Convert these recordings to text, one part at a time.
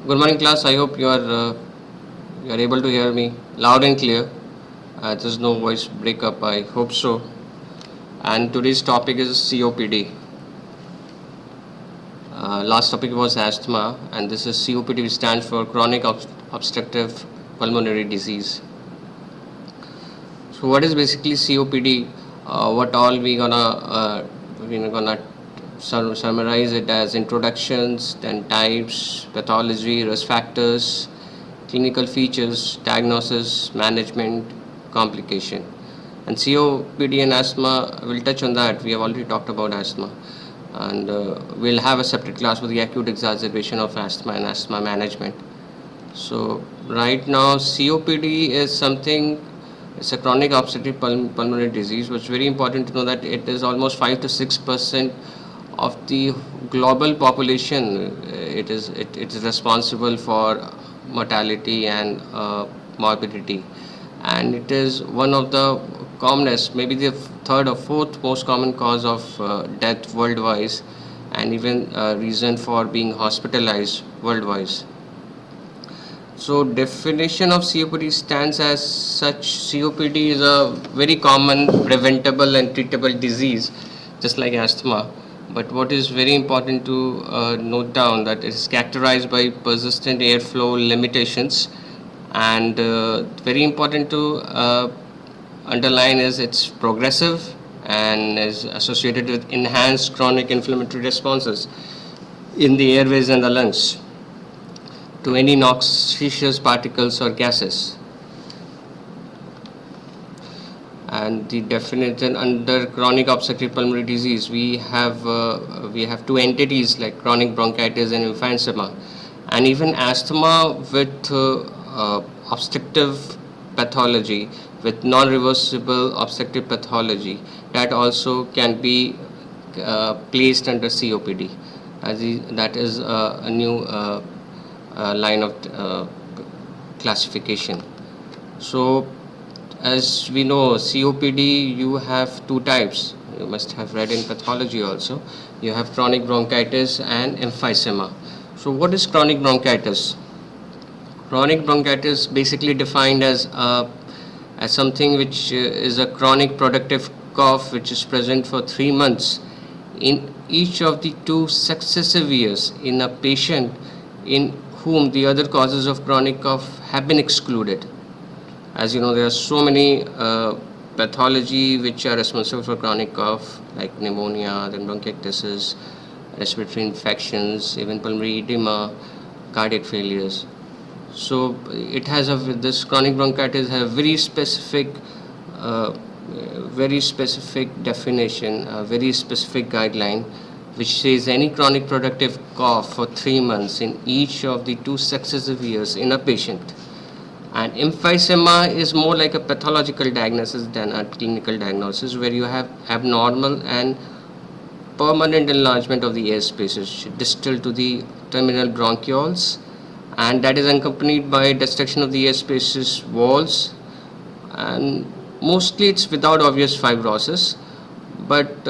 Good morning, class. I hope you are able to hear me loud and clear. There's no voice breakup. I hope so. And today's topic is COPD. Last topic was asthma, and this is COPD, which stands for chronic obstructive pulmonary disease. So, what is basically COPD? What all we gonna summarize it as introductions, then types, pathology, risk factors, clinical features, diagnosis, management, complication. And COPD and asthma, we'll touch on that. We have already talked about asthma. And we'll have a separate class for the acute exacerbation of asthma and asthma management. So, right now, COPD is something, it's a chronic obstructive pulmonary disease, which is very important to know that it is almost 5 to 6% of the global population. It is responsible for mortality and morbidity, and it is one of the commonest, maybe the third or fourth most common cause of death worldwide, and even reason for being hospitalized worldwide. So definition of COPD stands as such. COPD is a very common, preventable and treatable disease, just like asthma. But what is very important to note down that it is characterized by persistent airflow limitations, and very important to underline is it's progressive and is associated with enhanced chronic inflammatory responses in the airways and the lungs to any noxious particles or gases. And the definition under chronic obstructive pulmonary disease, we have two entities like chronic bronchitis and emphysema, and even asthma with obstructive pathology, with non-reversible obstructive pathology, that also can be placed under COPD. That is a new line of classification. So, as we know, COPD, you have two types. You must have read in pathology also. You have chronic bronchitis and emphysema. So, what is chronic bronchitis? Chronic bronchitis basically defined as something which is a chronic productive cough which is present for 3 months in each of the 2 successive years in a patient in whom the other causes of chronic cough have been excluded. As you know, there are so many pathology which are responsible for chronic cough, like pneumonia, then bronchiectasis, respiratory infections, even pulmonary edema, cardiac failures. So it has this chronic bronchitis have uh, very specific definition, a very specific guideline, which says any chronic productive cough for 3 months in each of the 2 successive years in a patient. And emphysema is more like a pathological diagnosis than a clinical diagnosis, where you have abnormal and permanent enlargement of the air spaces distal to the terminal bronchioles, and that is accompanied by destruction of the air spaces walls, and mostly it's without obvious fibrosis, but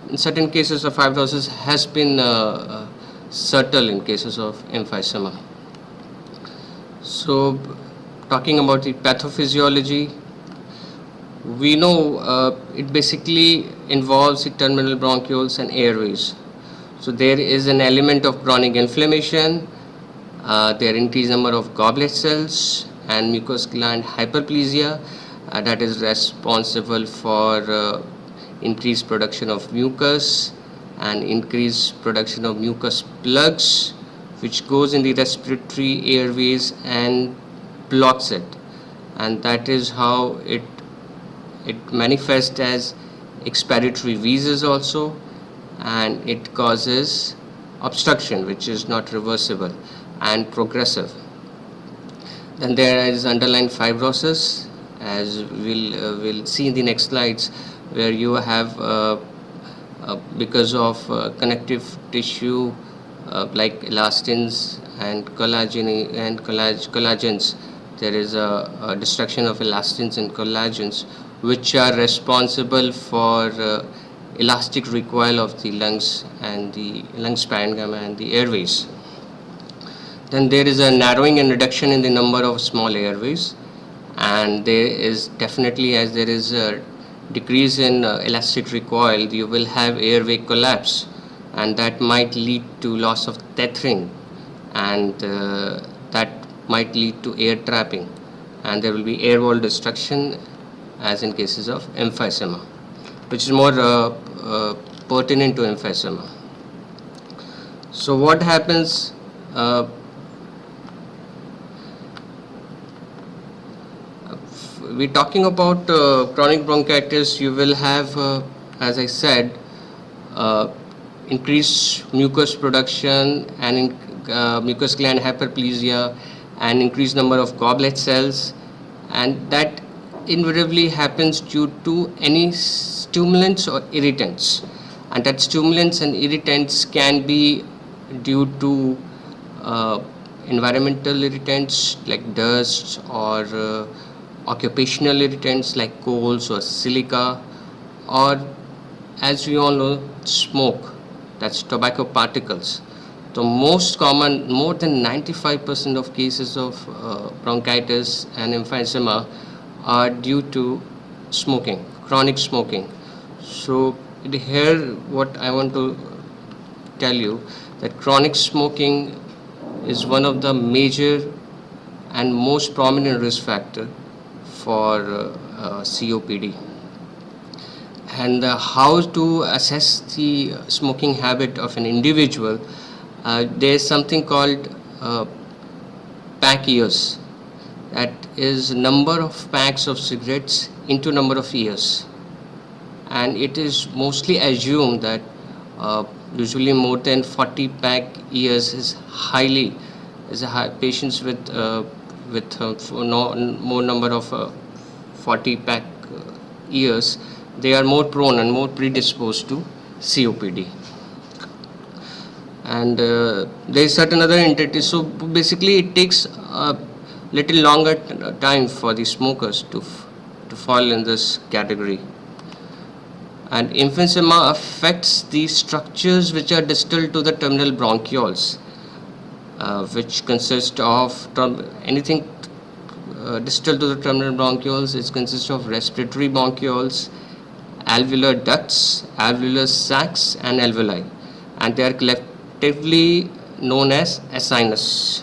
in certain cases the fibrosis has been subtle in cases of emphysema. So, talking about the pathophysiology, we know it basically involves the terminal bronchioles and airways. So, there is an element of chronic inflammation, there increased number of goblet cells and mucous gland hyperplasia that is responsible for increased production of mucus and increased production of mucus plugs, which goes in the respiratory airways and blocks it, and that is how it manifests as expiratory wheezes also, and it causes obstruction which is not reversible and progressive. Then there is underlying fibrosis, as we'll see in the next slides, where you have because of connective tissue like elastins and collagens, there is a destruction of elastins and collagens, which are responsible for elastic recoil of the lungs and the lungs parenchyma and the airways. Then there is a narrowing and reduction in the number of small airways, and there is definitely, as there is a decrease in elastic recoil, you will have airway collapse, and that might lead to loss of tethering, and that might lead to air trapping, and there will be air wall destruction as in cases of emphysema, which is more pertinent to emphysema. So what happens? We're talking about chronic bronchitis. You will have, as I said, increased mucus production and mucus gland hyperplasia and increased number of goblet cells, and that invariably happens due to any stimulants or irritants, and that stimulants and irritants can be due to environmental irritants like dust, or occupational irritants like coals or silica, or as we all know, smoke, that's tobacco particles. The most common, more than 95% of cases of bronchitis and emphysema are due to smoking, chronic smoking. So here what I want to tell you, that chronic smoking is one of the major and most prominent risk factor for COPD. And how to assess the smoking habit of an individual, there is something called pack years, that is number of packs of cigarettes into number of years, and it is mostly assumed that usually more than 40 pack years is highly, is a high, patients with more number of 40 pack years, they are more prone and more predisposed to COPD. And there is certain other entities. So basically it takes a little longer time for the smokers to fall in this category. And emphysema affects the structures which are distal to the terminal bronchioles, which consist of anything distal to the terminal bronchioles. It consists of respiratory bronchioles, alveolar ducts, alveolar sacs, and alveoli, and they are collectively known as sinus.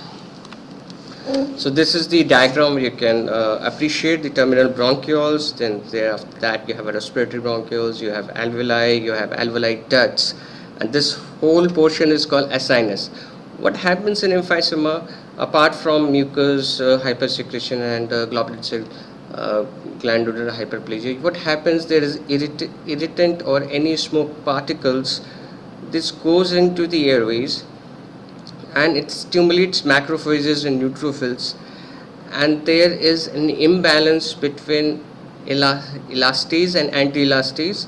So this is the diagram. You can appreciate the terminal bronchioles. Then thereafter that you have a respiratory bronchioles, you have alveoli, you have alveoli ducts, and this whole portion is called sinus. What happens in emphysema, apart from mucus hypersecretion and globular cell glandular hyperplasia, what happens, there is irritant or any smoke particles. This goes into the airways and it stimulates macrophages and neutrophils, and there is an imbalance between elastase and anti-elastase,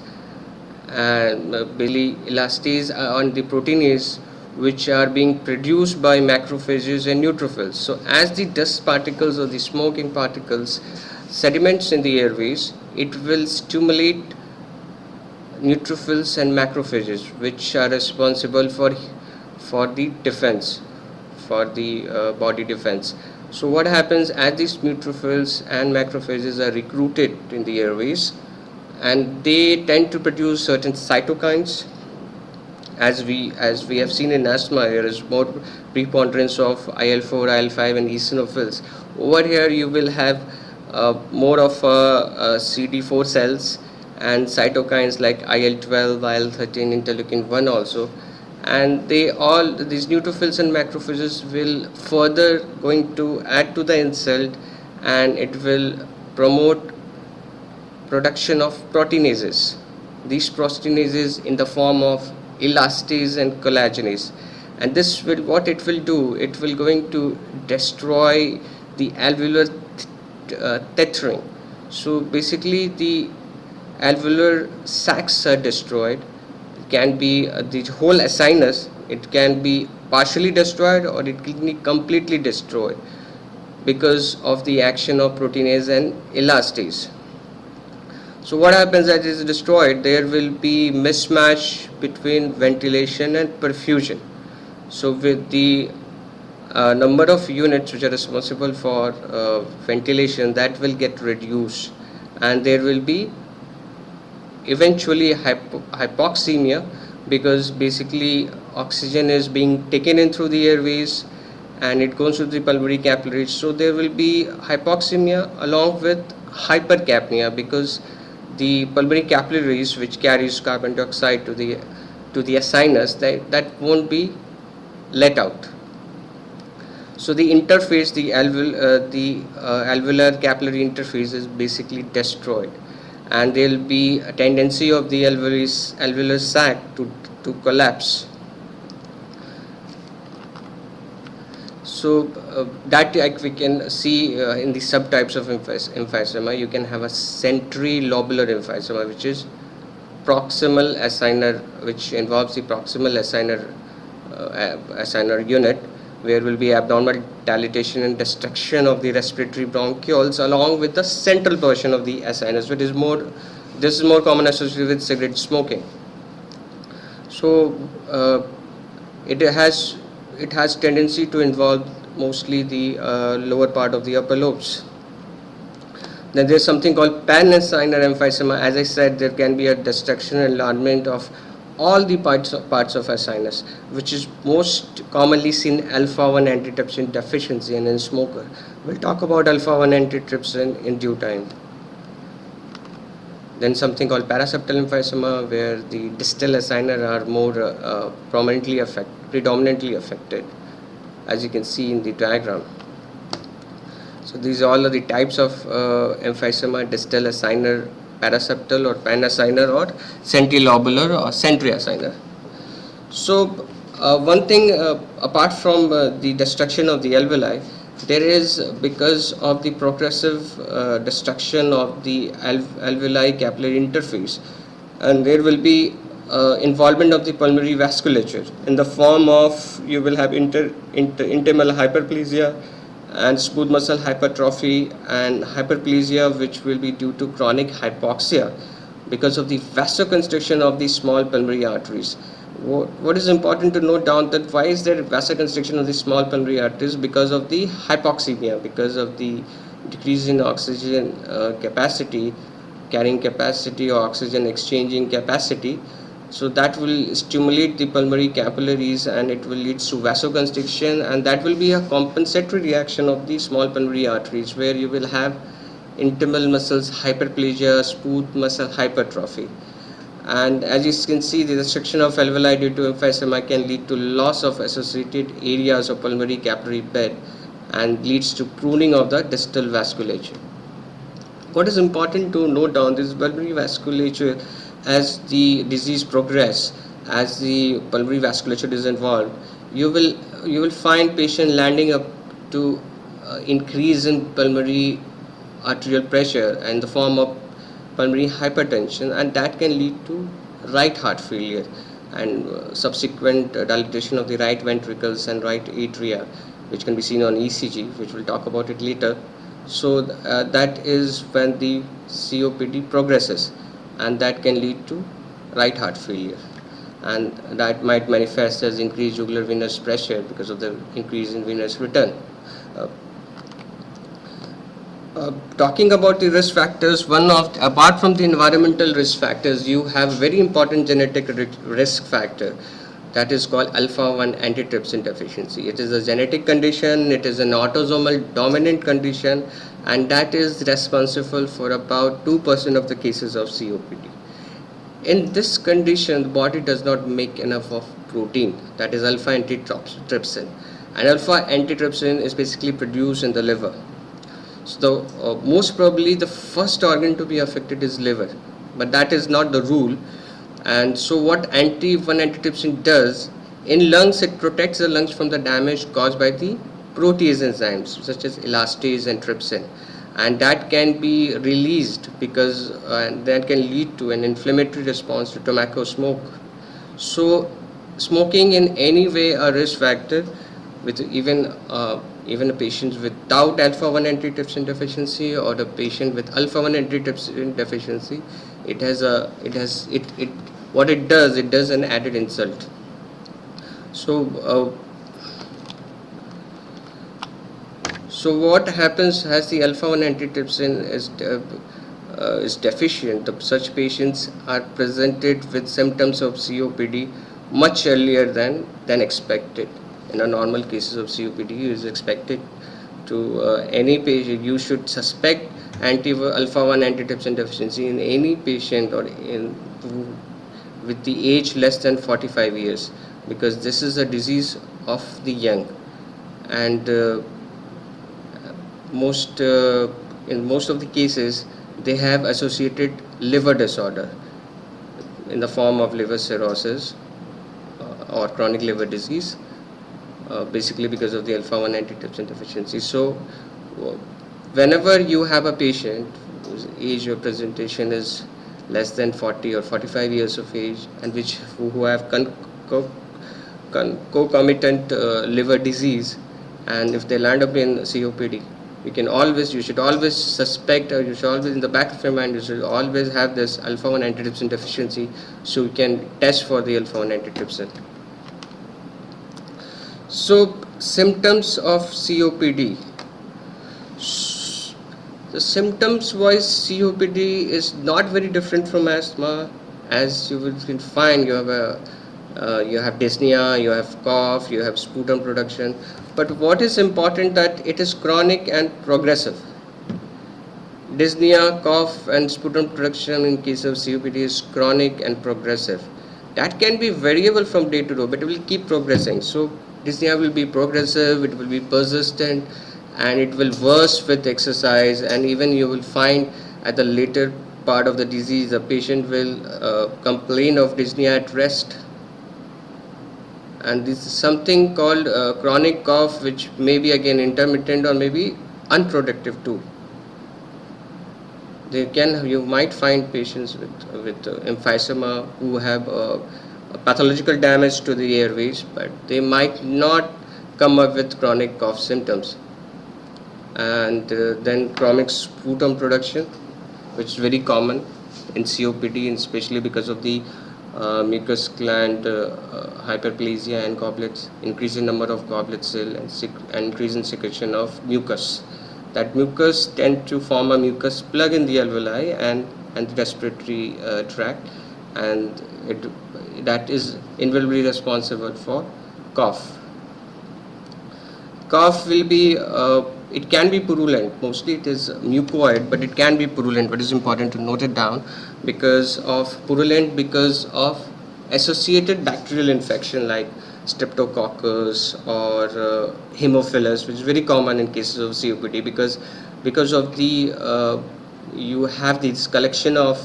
and basically elastase on the proteinase which are being produced by macrophages and neutrophils. So as the dust particles or the smoking particles sediments in the airways, it will stimulate neutrophils and macrophages, which are responsible for the defense, for the body defense. So what happens, as these neutrophils and macrophages are recruited in the airways, and they tend to produce certain cytokines. As we have seen in asthma, there is more preponderance of IL-4, IL-5 and eosinophils. Over here you will have more of CD4 cells and cytokines like IL-12, IL-13, interleukin-1 also, and these neutrophils and macrophages will further going to add to the insult, and it will promote production of proteinases. These proteinases in the form of elastase and collagenase, and this will, what it will do, it will going to destroy the alveolar tethering. So basically the alveolar sacs are destroyed. It can be the whole sinus, it can be partially destroyed or it can be completely destroyed because of the action of proteinase and elastase. So what happens, that is destroyed, there will be mismatch between ventilation and perfusion. So with the number of units which are responsible for ventilation, that will get reduced, and there will be eventually hypoxemia, because basically oxygen is being taken in through the airways and it goes to the pulmonary capillaries. So there will be hypoxemia along with hypercapnia, because the pulmonary capillaries which carries carbon dioxide to the sinus, that won't be let out. So the interface, the alveolar capillary interface is basically destroyed, and there will be a tendency of the alveolar sac to collapse. So that, like we can see in the subtypes of emphysema, you can have a centrilobular emphysema, which is proximal acinar, which involves the proximal acinar unit, where will be abnormal dilatation and destruction of the respiratory bronchioles along with the central portion of the acinus, which is this is more common associated with cigarette smoking. So it has tendency to involve mostly the lower part of the upper lobes. Then there's something called pan-acinar emphysema. As I said, there can be a destruction and enlargement of all the parts of acinus, which is most commonly seen alpha-1 antitrypsin deficiency and in smoker. We'll talk about alpha-1 antitrypsin in due time. Then something called paraseptal emphysema, where the distal acinar are more predominantly affected, as you can see in the diagram. So these all are the types of emphysema: distal acinar, paraseptal or pan-acinar, or centrilobular or centriacinar. So one thing apart from the destruction of the alveoli, there is, because of the progressive destruction of the alveoli capillary interface, and there will be involvement of the pulmonary vasculature in the form of, you will have intimal hyperplasia and smooth muscle hypertrophy and hyperplasia, which will be due to chronic hypoxia because of the vasoconstriction of the small pulmonary arteries. What is important to note down, that why is there vasoconstriction of the small pulmonary arteries? Because of the hypoxemia, because of the decrease in oxygen capacity, carrying capacity or oxygen exchanging capacity. So that will stimulate the pulmonary capillaries and it will lead to vasoconstriction, and that will be a compensatory reaction of the small pulmonary arteries, where you will have intimal muscles hyperplasia, smooth muscle hypertrophy. And as you can see, the restriction of alveoli due to emphysema can lead to loss of associated areas of pulmonary capillary bed and leads to pruning of the distal vasculature. What is important to note down, this pulmonary vasculature, as the disease progress, as the pulmonary vasculature is involved, you will find patient landing up to increase in pulmonary arterial pressure in the form of pulmonary hypertension, and that can lead to right heart failure and subsequent dilatation of the right ventricles and right atria, which can be seen on ECG, which we'll talk about it later. So that is when the COPD progresses, and that can lead to right heart failure, and that might manifest as increased jugular venous pressure because of the increase in venous return. Talking about the risk factors, apart from the environmental risk factors, you have very important genetic risk factor, that is called alpha-1 antitrypsin deficiency. It is a genetic condition, it is an autosomal dominant condition, and that is responsible for about 2% of the cases of COPD. In this condition, the body does not make enough of protein, that is alpha antitrypsin, and alpha antitrypsin is basically produced in the liver. So most probably the first organ to be affected is liver, but that is not the rule. And so what alpha-1 antitrypsin does in lungs, it protects the lungs from the damage caused by the protease enzymes such as elastase and trypsin, and that can be released because that can lead to an inflammatory response to tobacco smoke. So smoking in any way a risk factor, with even a patient without alpha-1 antitrypsin deficiency or a patient with alpha-1 antitrypsin deficiency, what it does an added insult. So So what happens as the alpha-1 antitrypsin is deficient? Such patients are presented with symptoms of COPD much earlier than expected. In a normal cases of COPD, is expected to any patient. You should suspect alpha-1 antitrypsin deficiency in any patient or in with the age less than 45 years, because this is a disease of the young, and most in most of the cases they have associated liver disorder in the form of liver cirrhosis or chronic liver disease, basically because of the alpha-1 antitrypsin deficiency. So whenever you have a patient whose age or presentation is less than 40 or 45 years of age, and who have concomitant liver disease, and if they land up in COPD, you should always suspect, or you should always, in the back of your mind, you should always have this alpha-1 antitrypsin deficiency, so you can test for the alpha-1 antitrypsin. So symptoms of COPD. The symptoms wise, COPD is not very different from asthma. As you will find, you have dyspnea, you have cough, you have sputum production. But what is important, that it is chronic and progressive. Dyspnea, cough and sputum production in case of COPD is chronic and progressive. That can be variable from day to day, but it will keep progressing. So dyspnea will be progressive, it will be persistent, and it will worse with exercise, and even you will find at the later part of the disease the patient will complain of dyspnea at rest. And this is something called chronic cough, which may be again intermittent or maybe unproductive too. You might find patients with emphysema who have pathological damage to the airways, but they might not come up with chronic cough symptoms. And then chronic sputum production, which is very common in COPD, and especially because of the mucus gland hyperplasia and goblets, increase in number of goblet cell, and increase in secretion of mucus. That mucus tend to form a mucus plug in the alveoli and the respiratory tract, and that is invariably responsible for cough. Cough will be it can be purulent. Mostly it is mucoid, but it can be purulent. But it's important to note it down because of associated bacterial infection like streptococcus or Haemophilus, which is very common in cases of COPD, because of the you have this collection of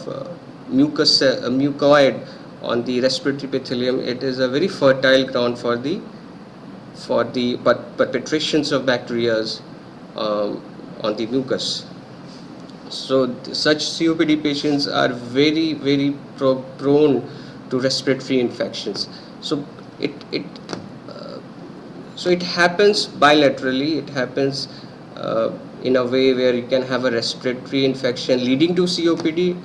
mucoid on the respiratory epithelium. It is a very fertile ground for the perpetrations of bacteria on the mucus. So such COPD patients are very, very prone to respiratory infections. So it happens bilaterally. It happens in a way where you can have a respiratory infection leading to COPD,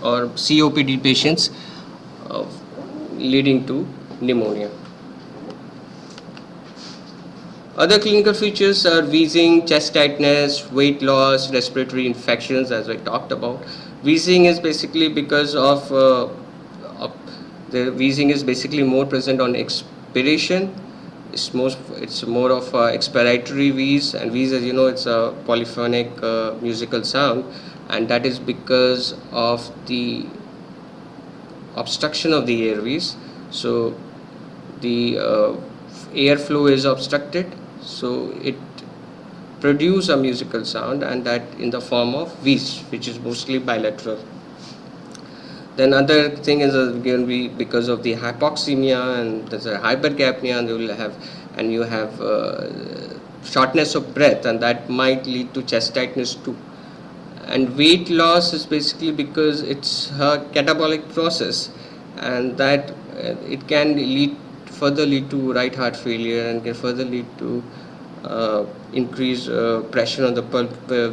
or COPD patients leading to pneumonia. Other clinical features are wheezing, chest tightness, weight loss, respiratory infections, as I talked about. Wheezing is basically because of the wheezing is basically more present on expiration. It's more of expiratory wheeze, and wheeze, as you know, it's a polyphonic musical sound, and that is because of the obstruction of the airways. So the airflow is obstructed, so it produces a musical sound, and that in the form of wheeze, which is mostly bilateral. Then other thing is going to be because of the hypoxemia, and there's a hypercapnia, and you have shortness of breath, and that might lead to chest tightness too. And weight loss is basically because it's a catabolic process, and that it can further lead to right heart failure, and can further lead to increased pressure on the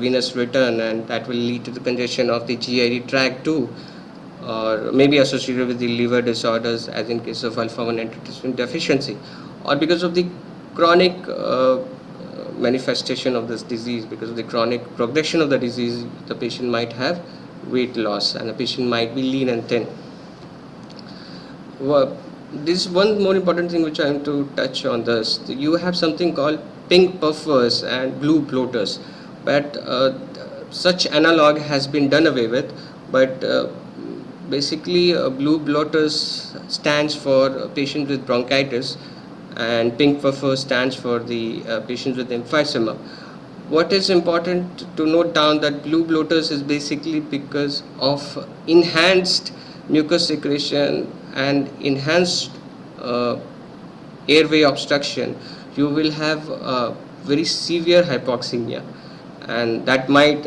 venous return, and that will lead to the congestion of the GID tract too, or maybe associated with the liver disorders, as in case of alpha-1 antitrypsin deficiency, or because of the chronic manifestation of this disease. Because of the chronic progression of the disease, the patient might have weight loss and the patient might be lean and thin. Well, this is one more important thing which I am to touch on this. You have something called pink puffers and blue bloaters, but such analog has been done away with. But basically, blue bloaters stands for patients with bronchitis, and pink puffer stands for the patients with emphysema. What is important to note down that blue bloaters is basically because of enhanced mucus secretion and enhanced airway obstruction. You will have very severe hypoxemia, and that might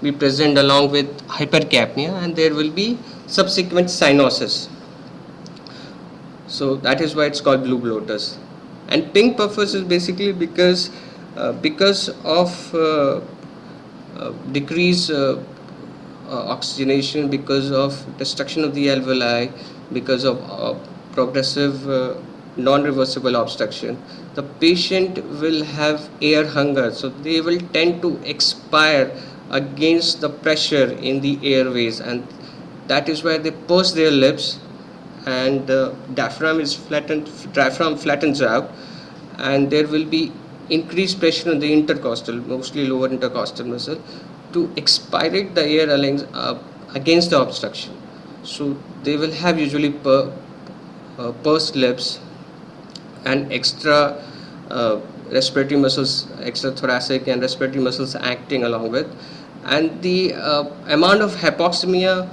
be present along with hypercapnia, and there will be subsequent cyanosis. So that is why it's called blue bloaters. And pink puffers is basically because of decreased oxygenation, because of destruction of the alveoli, because of progressive non-reversible obstruction, the patient will have air hunger, so they will tend to expire against the pressure in the airways, and that is why they purse their lips, and the diaphragm flattens out, and there will be increased pressure on the intercostal, mostly lower intercostal muscle, to expirate the air against the obstruction. So they will have usually pursed lips and extra respiratory muscles, extra thoracic and respiratory muscles acting along with, and the amount of hypoxemia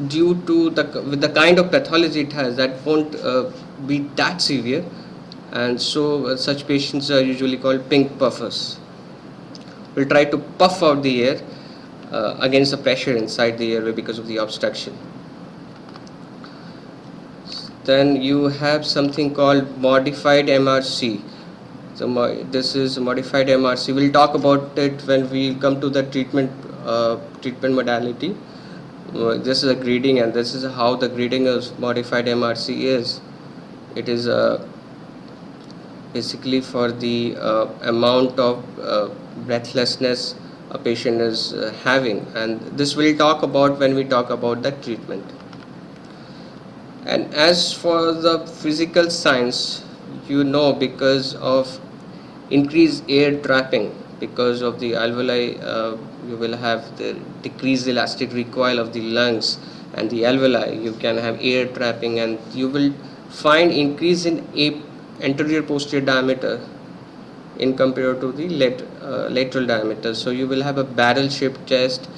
due to with the kind of pathology it has, that won't be that severe, and so such patients are usually called pink puffers. Will try to puff out the air against the pressure inside the airway because of the obstruction. Then you have something called modified MRC. So this is modified MRC. We'll talk about it when we come to the treatment modality. This is a grading, and this is how the grading of modified MRC is. It is basically for the amount of breathlessness a patient is having, and this we'll talk about when we talk about the treatment. And as for the physical signs, because of increased air trapping, because of the alveoli, you will have the decreased elastic recoil of the lungs and the alveoli. You can have air trapping, and you will find increase in anterior posterior diameter in compared to the lateral diameter. So you will have a barrel shaped chest.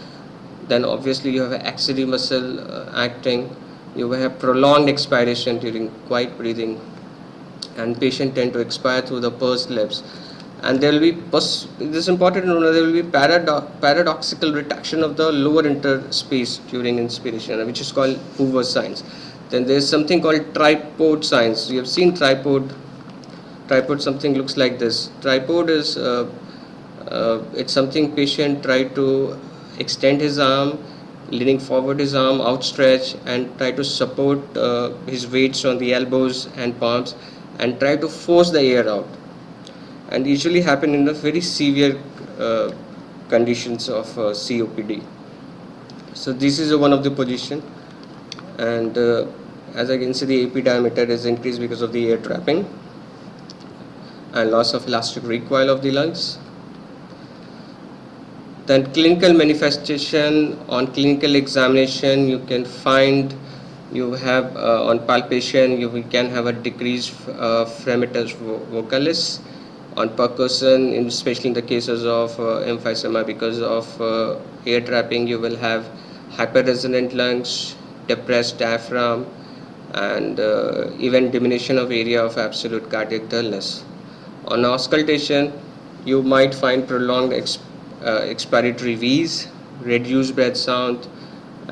Then obviously you have an axillary muscle acting. You will have prolonged expiration during quiet breathing, and patient tend to expire through the pursed lips. And there will be, this is important to know, there will be paradoxical retraction of the lower interspace during inspiration, which is called Hoover's signs. Then there is something called tripod signs. You have seen tripod. Something looks like this. Tripod is it's something patient try to extend his arm, leaning forward his arm outstretched, and try to support his weights on the elbows and palms, and try to force the air out, and usually happen in the very severe conditions of COPD. So this is one of the position, and as I can see, the AP diameter is increased because of the air trapping and loss of elastic recoil of the lungs. Then clinical manifestation, on clinical examination, you can find, you have on palpation, you can have a decreased fremitus vocalis. On percussion, especially in the cases of emphysema, because of air trapping, you will have hyperresonant lungs, depressed diaphragm, and even diminution of area of absolute cardiac dullness. On auscultation, you might find prolonged expiratory wheeze, reduced breath sound,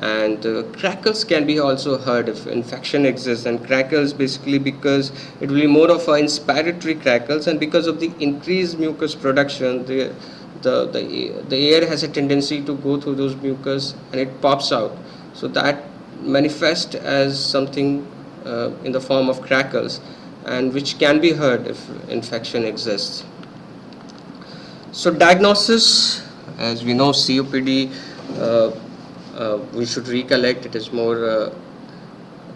and crackles can be also heard if infection exists. And crackles basically because it will be more of an inspiratory crackles, and because of the increased mucus production, the air has a tendency to go through those mucus and it pops out. So that manifests as something in the form of crackles, and which can be heard if infection exists. So diagnosis, as we know, COPD, we should recollect it is more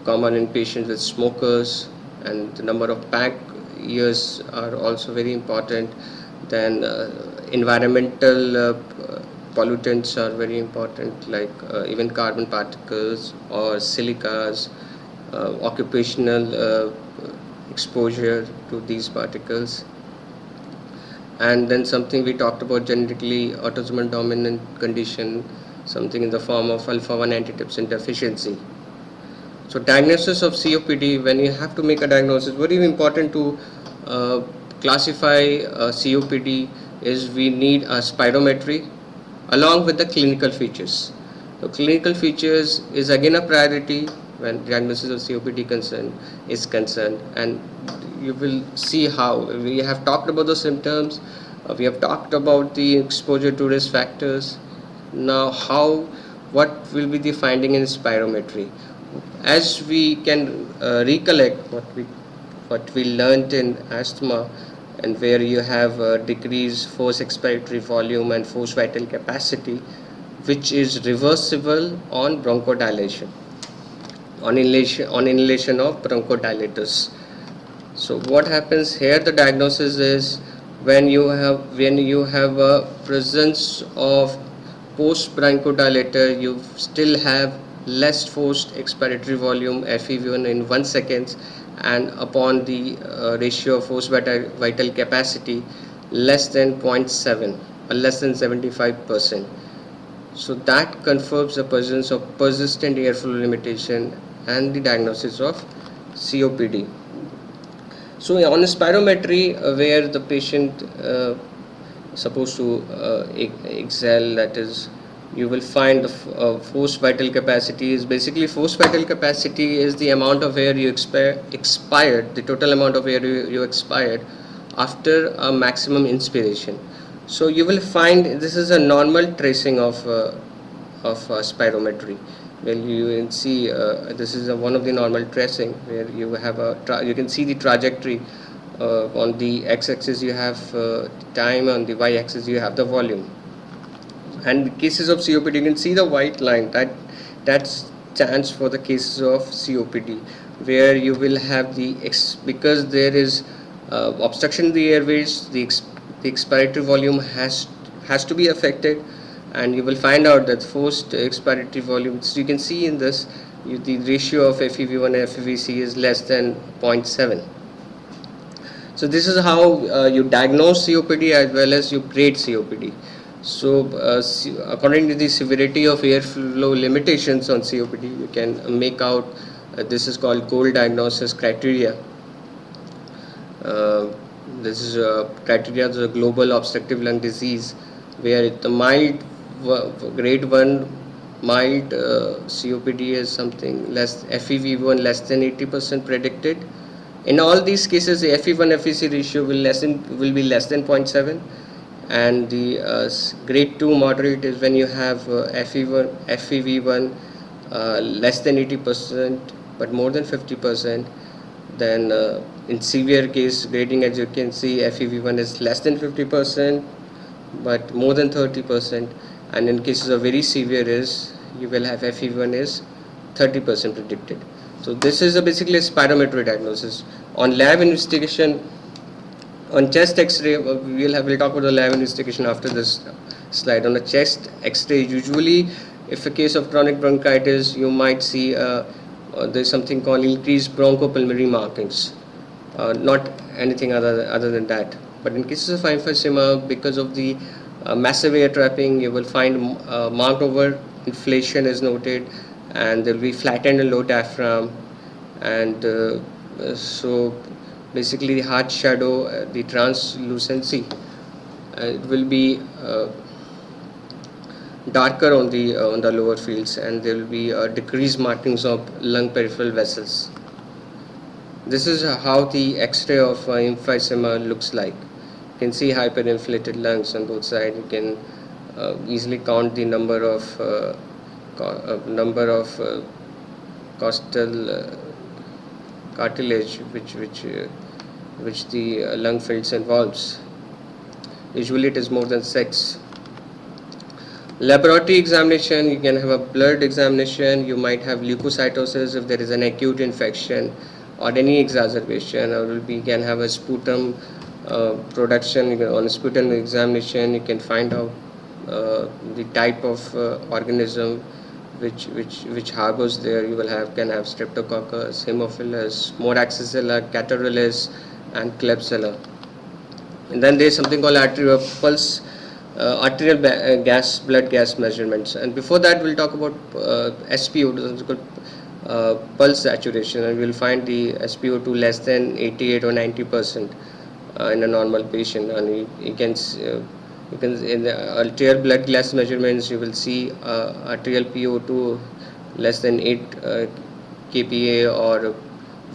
common in patients with smokers, and the number of pack years are also very important. Then environmental pollutants are very important, like even carbon particles or silicas, occupational exposure to these particles. And then something we talked about genetically autosomal dominant condition, something in the form of alpha 1 antitrypsin deficiency. So diagnosis of COPD, when you have to make a diagnosis, very important to classify COPD is we need a spirometry along with the clinical features. So clinical features is again a priority when diagnosis of COPD is concerned, and you will see how we have talked about the symptoms, we have talked about the exposure to risk factors. Now, what will be the finding in spirometry? As we can recollect what we learned in asthma, and where you have decreased forced expiratory volume and forced vital capacity, which is reversible on bronchodilation, on inhalation of bronchodilators. So what happens here? The diagnosis is when you have a presence of post bronchodilator, you still have less forced expiratory volume FEV1 in 1 second, and upon the ratio of forced vital capacity less than 0.7 or less than 75%. So that confirms the presence of persistent airflow limitation and the diagnosis of COPD. So on a spirometry, where the patient supposed to exhale, that is, you will find the forced vital capacity is basically, forced vital capacity is the amount of air you expired, the total amount of air you expired after a maximum inspiration. So you will find this is a normal tracing of spirometry. Well, you can see this is one of the normal tracing where you have you can see the trajectory. On the x-axis you have time, on the y-axis you have the volume. And in cases of COPD, you can see the white line that stands for the cases of COPD, where you will have because there is obstruction in the airways, the expiratory volume has to be affected, and you will find out that forced expiratory volume. So you can see in this, the ratio of FEV1 and FEVC is less than 0.7. So this is how you diagnose COPD as well as you grade COPD. So according to the severity of airflow limitations on COPD, you can make out this is called GOLD diagnosis criteria. This is criteria of the global obstructive lung disease, where the mild grade 1 mild COPD is something less, FEV1 less than 80% predicted. In all these cases, the FE1 FEC ratio will be less than 0.7, and the grade 2 moderate is when you have FEV1 less than 80% but more than 50%. Then in severe case grading, as you can see, FEV1 is less than 50% but more than 30%, and in cases of very severe you will have FEV1 is 30% predicted. So this is basically a spirometry diagnosis. On lab investigation, on chest X-ray, we'll talk about the lab investigation after this slide. On the chest X-ray, usually, if a case of chronic bronchitis, you might see there's something called increased bronchopulmonary markings, not anything other than that. But in cases of emphysema, because of the massive air trapping, you will find marked over inflation is noted, and there will be flattened and low diaphragm, and so basically the heart shadow, the translucency, it will be darker on the lower fields, and there will be decreased markings of lung peripheral vessels. This is how the X-ray of emphysema looks like. You can see hyperinflated lungs on both sides. You can easily count the number of costal cartilage which the lung fields involves. Usually it is more than 6. Laboratory examination, you can have a blood examination, you might have leukocytosis if there is an acute infection or any exacerbation, or we can have a sputum production. On a sputum examination, you can find out the type of organism which harbors there. You will have can have Streptococcus, Haemophilus, Moraxilla, Catarrhalis, and Klebsiella. And then there is something called arterial pulse, blood gas measurements. And before that, we'll talk about SpO2, called pulse saturation, and we'll find the SpO2 less than 88 or 90% in a normal patient. And you can in the arterial blood gas measurements, you will see arterial PO2 less than 8 kPa, or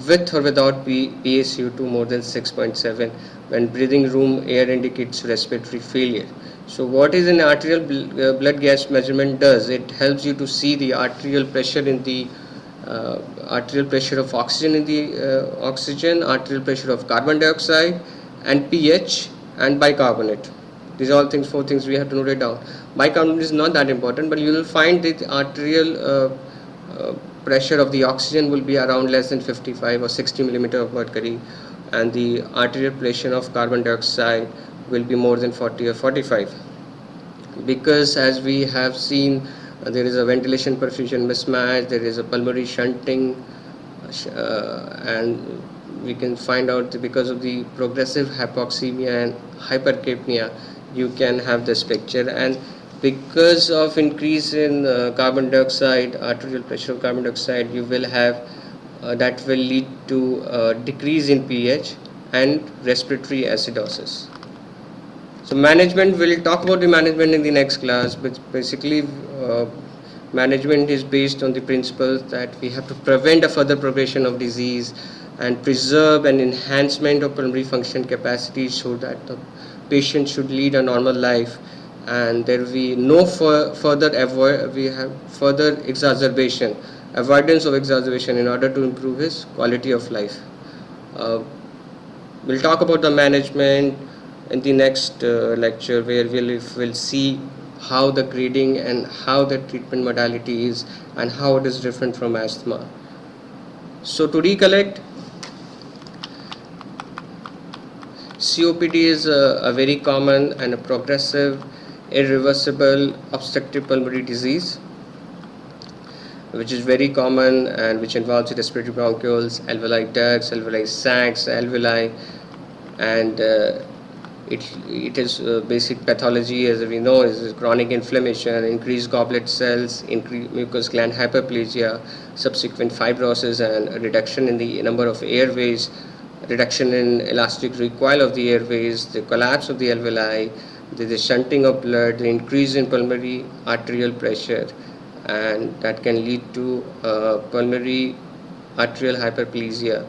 with or without PaCO2 more than 6.7. When breathing room air indicates respiratory failure. So what is an arterial blood gas measurement does? It helps you to see the arterial pressure in the arterial pressure of oxygen in the oxygen, arterial pressure of carbon dioxide, and pH and bicarbonate. These are all things, 4 things we have to note it down. Bicarbonate is not that important, but you will find that the arterial pressure of the oxygen will be around less than 55 or 60 millimeter of mercury, and the arterial pressure of carbon dioxide will be more than 40 or 45. Because as we have seen, there is a ventilation perfusion mismatch, there is a pulmonary shunting, and we can find out that because of the progressive hypoxemia and hypercapnia, you can have this picture. And because of increase in carbon dioxide, arterial pressure of carbon dioxide, you will have that will lead to decrease in pH and respiratory acidosis. So management, we'll talk about the management in the next class, but basically management is based on the principles that we have to prevent a further progression of disease and preserve an enhancement of pulmonary function capacity so that the patient should lead a normal life, and there will be no further exacerbation, avoidance of exacerbation in order to improve his quality of life. We'll talk about the management in the next lecture, where we'll see how the grading and how the treatment modality is and how it is different from asthma. So to recollect, COPD is a very common and a progressive, irreversible obstructive pulmonary disease, which is very common and which involves respiratory bronchioles, alveoli ducts, alveoli sacs, alveoli, and it is basic pathology, as we know, is chronic inflammation, increased goblet cells, increased mucous gland hyperplasia, subsequent fibrosis, and a reduction in the number of airways, reduction in elastic recoil of the airways, the collapse of the alveoli, the shunting of blood, the increase in pulmonary arterial pressure, and that can lead to pulmonary arterial hyperplasia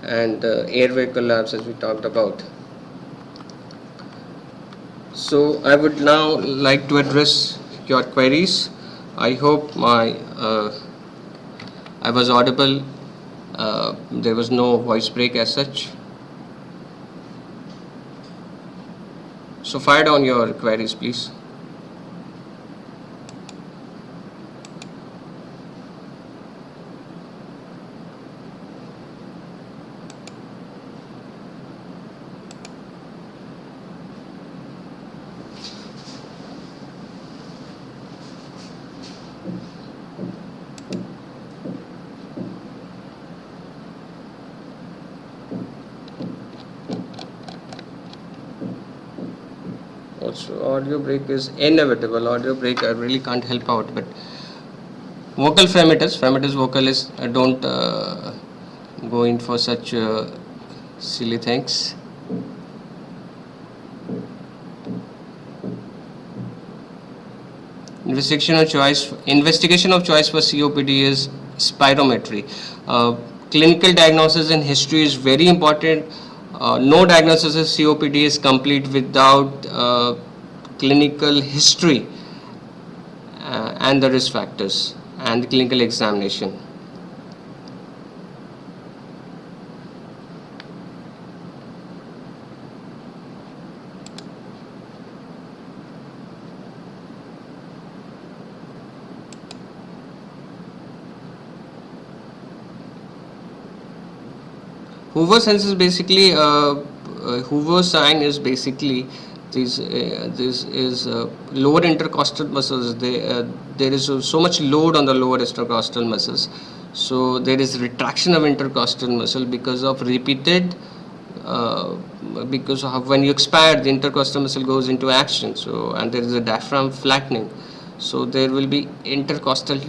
and airway collapse, as we talked about. So I would now like to address your queries. I hope I was audible. There was no voice break as such. So fire down your queries, please. Also, audio break is inevitable. Audio break, I really can't help out. But vocal fremitus vocalists, don't go in for such silly things. Investigation of choice for COPD is spirometry. Clinical diagnosis and history is very important. No diagnosis of COPD is complete without clinical history and the risk factors and the clinical examination. Hoover sense is basically Hoover sign is basically this is lower intercostal muscles. There is so much load on the lower intercostal muscles, so there is retraction of intercostal muscle because of repeated. Because of when you expire, the intercostal muscle goes into action. So and there is a diaphragm flattening, so there will be intercostal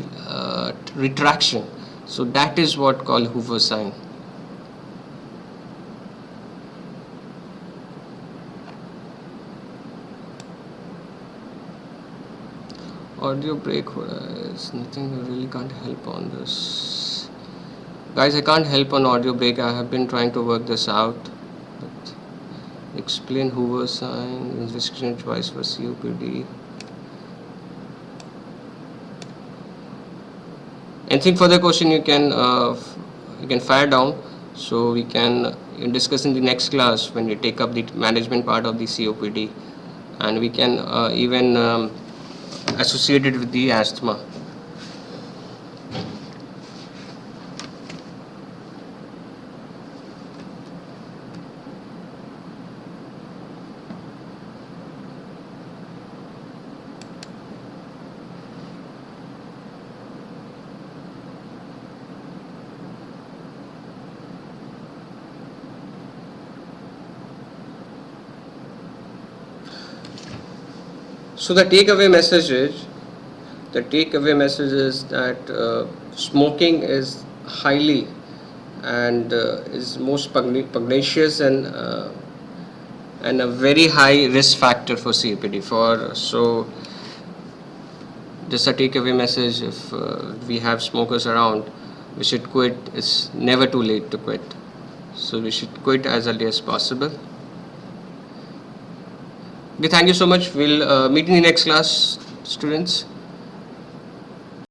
retraction. So that is what called Hoover sign. Audio break is nothing. I really can't help on this, guys. I can't help on audio break. I have been trying to work this out. But explain Hoover sign, investigation twice for COPD. Anything further question you can fire down, so we can discuss in the next class when we take up the management part of the COPD, and we can even associate it with the asthma. So the takeaway message is that smoking is highly and is most pugnacious and a very high risk factor for COPD. So just a takeaway message: if we have smokers around, we should quit. It's never too late to quit. So we should quit as early as possible. Okay, thank you so much. We'll meet in the next class, students.